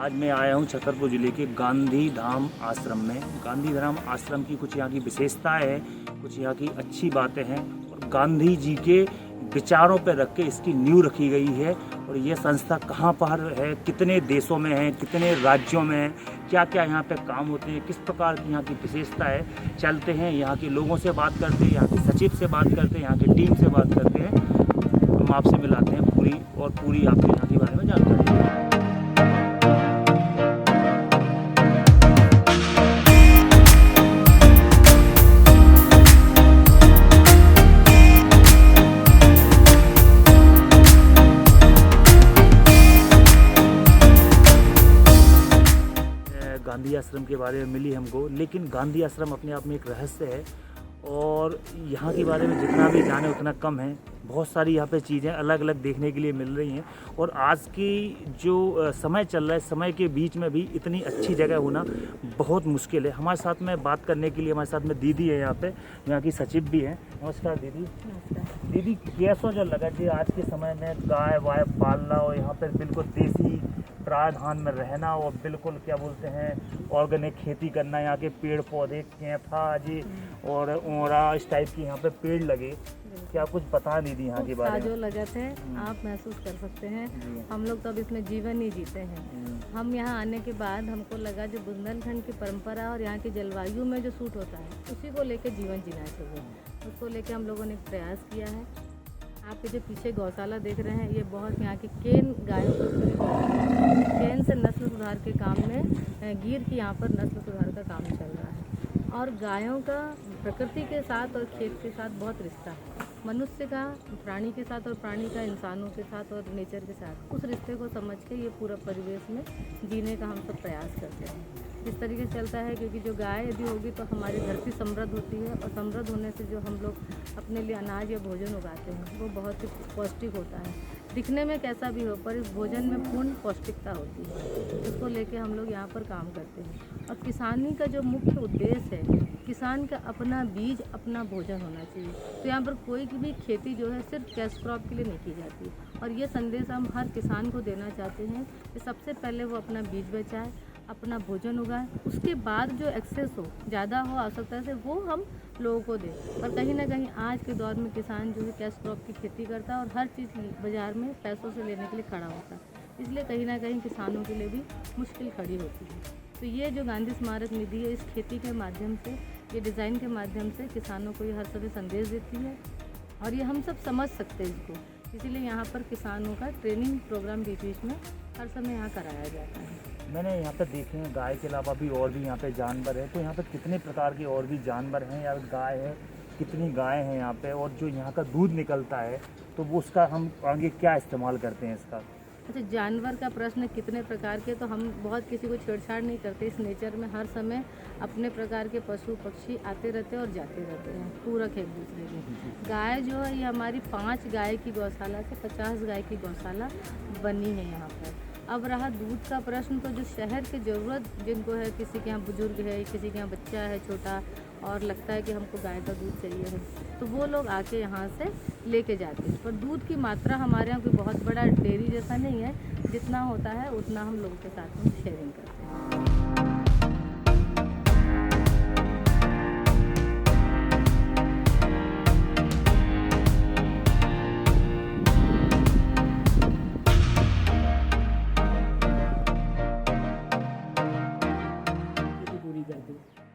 आज मैं आया हूँ छतरपुर ज़िले के गांधी धाम आश्रम में। गांधी धाम आश्रम की कुछ यहाँ की विशेषताएं हैं, कुछ यहाँ की अच्छी बातें हैं और गांधी जी के विचारों पर रख के इसकी नींव रखी गई है। और ये संस्था कहाँ पर है, कितने देशों में है, कितने राज्यों में है, क्या क्या यहाँ पे काम होते हैं, किस प्रकार की यहाँ की विशेषता है। चलते हैं, यहाँ के लोगों से बात करते हैं, यहाँ के सचिव से बात करते हैं, यहाँ की टीम से बात करते हैं। हम आपसे मिलाते हैं पूरी आपके यहाँ के बारे में जानकारी। गांधी आश्रम के बारे में मिली हमको, लेकिन गांधी आश्रम अपने आप में एक रहस्य है और यहाँ के बारे में जितना भी जाने उतना कम है। बहुत सारी यहाँ पे चीज़ें अलग अलग देखने के लिए मिल रही हैं और आज की जो समय चल रहा है, समय के बीच में भी इतनी अच्छी जगह होना बहुत मुश्किल है। हमारे साथ में बात करने के लिए हमारे साथ में दीदी है, यहाँ पे यहाँ की सचिव भी हैं। नमस्कार दीदी। नमस्कार। दीदी, कैसा जो लगा जी आज के समय में गाय वाय पालना और यहाँ पर बिल्कुल देसी प्रावधान में रहना और बिल्कुल क्या बोलते हैं ऑर्गेनिक खेती करना, यहाँ के पेड़ पौधे कैंथा जी और ओरा इस टाइप की यहाँ पे पेड़ लगे, क्या कुछ बता दीदी यहाँ के बारे में? जो लगत है आप महसूस कर सकते हैं। हम लोग तो अब इसमें जीवन ही जीते हैं। हम यहाँ आने के बाद हमको लगा जो बुंदेलखंड की परंपरा और यहाँ की जलवायु में जो सूट होता है उसी को लेकर जीवन जीना चाहिए। उसको लेकर हम लोगों ने एक प्रयास किया है। आपके जो पीछे गौशाला देख रहे हैं ये बहुत यहाँ की केन गायों की केन से नस्ल सुधार के काम में गिर की यहाँ पर नस्ल सुधार का काम चल रहा है। और गायों का प्रकृति के साथ और खेत के साथ बहुत रिश्ता है। मनुष्य का प्राणी के साथ और प्राणी का इंसानों के साथ और नेचर के साथ, उस रिश्ते को समझ के ये पूरा परिवेश में जीने का हम सब प्रयास करते हैं। इस तरीके से चलता है क्योंकि जो गाय यदि होगी तो हमारी धरती समृद्ध होती है और समृद्ध होने से जो हम लोग अपने लिए अनाज या भोजन उगाते हैं वो बहुत ही पौष्टिक होता है। दिखने में कैसा भी हो पर इस भोजन में पूर्ण पौष्टिकता होती है। उसको लेके हम लोग यहाँ पर काम करते हैं। और किसानी का जो मुख्य उद्देश्य है, किसान का अपना बीज अपना भोजन होना चाहिए। तो यहाँ पर कोई भी खेती जो है सिर्फ कैश क्रॉप के लिए नहीं की जाती। और ये संदेश हम हर किसान को देना चाहते हैं कि सबसे पहले वो अपना बीज बचाए, अपना भोजन उगाए, उसके बाद जो एक्सेस हो, ज़्यादा हो आवश्यकता से, वो हम लोगों को दें। पर कहीं ना कहीं आज के दौर में किसान जो है कैश क्रॉप की खेती करता है और हर चीज़ बाज़ार में पैसों से लेने के लिए खड़ा होता है। इसलिए कहीं ना कहीं किसानों के लिए भी मुश्किल खड़ी होती है। तो ये जो गांधी स्मारक निधि है, इस खेती के माध्यम से, ये डिज़ाइन के माध्यम से किसानों को ये हर समय संदेश देती है और ये हम सब समझ सकते हैं इसको। इसीलिए यहाँ पर किसानों का ट्रेनिंग प्रोग्राम बीच बीच में हर समय यहाँ कराया जाता है। मैंने यहाँ पे देखे हैं गाय के अलावा भी और भी यहाँ पे जानवर है, तो यहाँ पे कितने प्रकार के और भी जानवर हैं या गाय है, कितनी गाय हैं यहाँ पे, और जो यहाँ का दूध निकलता है तो वो उसका हम आगे क्या इस्तेमाल करते हैं इसका? अच्छा, जानवर का प्रश्न कितने प्रकार के, तो हम बहुत किसी को छेड़छाड़ नहीं करते। इस नेचर में हर समय अपने प्रकार के पशु पक्षी आते रहते हैं और जाते रहते हैं, पूरक है एक दूसरे के। गाय जो है ये हमारी 5 गाय की गौशाला से 50 गाय की गौशाला बनी है यहाँ पर। अब रहा दूध का प्रश्न, तो जो शहर की ज़रूरत जिनको है, किसी के यहाँ बुजुर्ग है, किसी के यहाँ बच्चा है छोटा और लगता है कि हमको गाय का दूध चाहिए है, तो वो लोग आके यहाँ से लेके जाते हैं। पर दूध की मात्रा हमारे यहाँ कोई बहुत बड़ा डेयरी जैसा नहीं है, जितना होता है उतना हम लोगों के साथ में शेयरिंग करते हैं।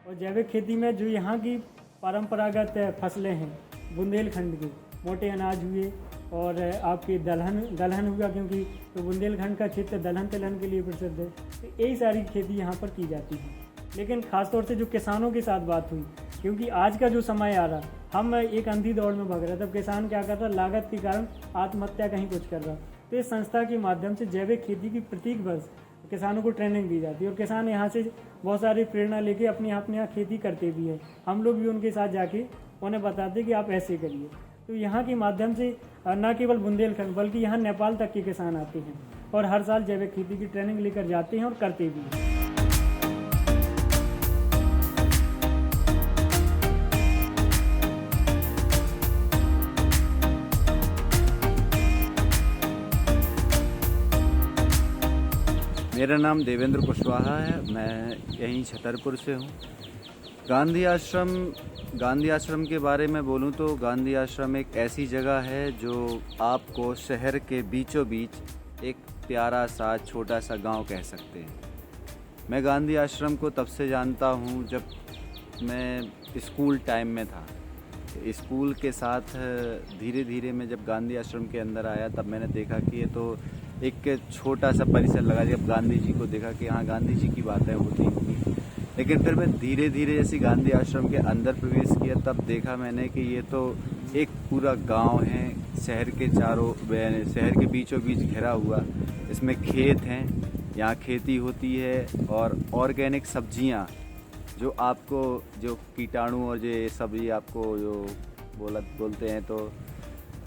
और जैविक खेती में जो यहाँ की परंपरागत फसलें हैं, बुंदेलखंड की मोटे अनाज हुए और आपके दलहन हुआ, क्योंकि तो बुंदेलखंड का क्षेत्र दलहन तिलहन के लिए प्रसिद्ध है, तो यही सारी खेती यहाँ पर की जाती है। लेकिन ख़ासतौर से जो किसानों के साथ बात हुई, क्योंकि आज का जो समय आ रहा, हम एक अंधी दौड़ में भाग रहे, तब किसान क्या कर रहा, लागत के कारण आत्महत्या कहीं कुछ कर रहा। तो इस संस्था के माध्यम से जैविक खेती की प्रत्येक वर्ष किसानों को ट्रेनिंग दी जाती है और किसान यहाँ से बहुत सारी प्रेरणा लेके अपने यहाँ खेती करते भी हैं। हम लोग भी उनके साथ जाके उन्हें बताते कि आप ऐसे करिए। तो यहाँ के माध्यम से न केवल बुंदेलखंड बल्कि यहाँ नेपाल तक के किसान आते हैं और हर साल जैविक खेती की ट्रेनिंग लेकर जाते हैं और करते भी हैं। मेरा नाम देवेंद्र कुशवाहा है, मैं यहीं छतरपुर से हूँ। गांधी आश्रम के बारे में बोलूँ तो गांधी आश्रम एक ऐसी जगह है जो आपको शहर के बीचों बीच एक प्यारा सा छोटा सा गांव कह सकते हैं। मैं गांधी आश्रम को तब से जानता हूँ जब मैं स्कूल टाइम में था। स्कूल के साथ धीरे धीरे मैं जब गांधी आश्रम के अंदर आया तब मैंने देखा कि ये तो एक छोटा सा परिसर लगा। जब गांधी जी को देखा कि हाँ गांधी जी की बातें होती होंगी, लेकिन फिर मैं धीरे धीरे जैसे गांधी आश्रम के अंदर प्रवेश किया तब देखा मैंने कि ये तो एक पूरा गांव है, शहर के बीचों बीच घिरा हुआ। इसमें खेत हैं, यहाँ खेती होती है और ऑर्गेनिक सब्जियाँ जो आपको जो कीटाणु और ये सब्जी आपको जो बोलते हैं तो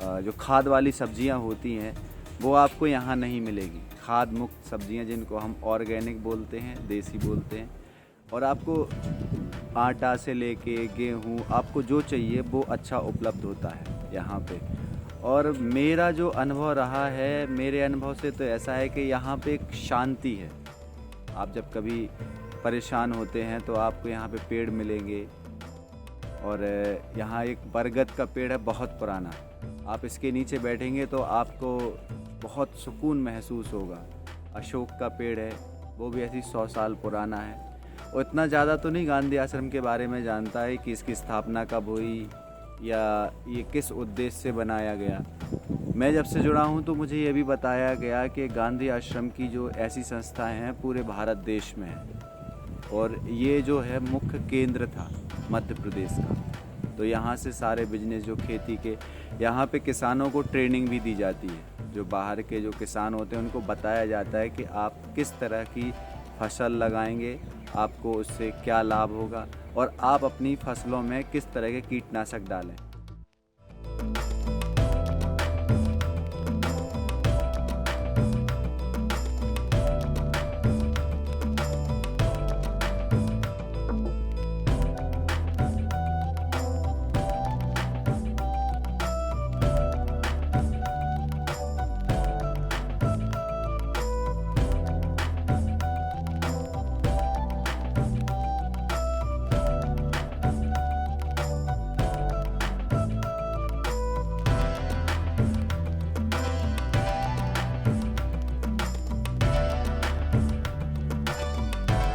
जो खाद वाली सब्जियां होती हैं वो आपको यहाँ नहीं मिलेगी। खाद मुक्त सब्जियां जिनको हम ऑर्गेनिक बोलते हैं, देसी बोलते हैं, और आपको आटा से लेके गेहूँ आपको जो चाहिए वो अच्छा उपलब्ध होता है यहाँ पे। और मेरा जो अनुभव रहा है, मेरे अनुभव से तो ऐसा है कि यहाँ पे एक शांति है। आप जब कभी परेशान होते हैं तो आपको यहाँ पे पेड़ मिलेंगे, और यहाँ एक बरगद का पेड़ है बहुत पुराना। आप इसके नीचे बैठेंगे तो आपको बहुत सुकून महसूस होगा। अशोक का पेड़ है, वो भी ऐसी 100 साल पुराना है। और इतना ज़्यादा तो नहीं गांधी आश्रम के बारे में जानता है कि इसकी स्थापना कब हुई या ये किस उद्देश्य से बनाया गया। मैं जब से जुड़ा हूँ तो मुझे ये भी बताया गया कि गांधी आश्रम की जो ऐसी संस्थाएं हैं पूरे भारत देश में है, और ये जो है मुख्य केंद्र था मध्य प्रदेश का। तो यहाँ से सारे बिजनेस जो खेती के, यहाँ पे किसानों को ट्रेनिंग भी दी जाती है। जो बाहर के जो किसान होते हैं उनको बताया जाता है कि आप किस तरह की फसल लगाएंगे, आपको उससे क्या लाभ होगा, और आप अपनी फसलों में किस तरह के कीटनाशक डालें।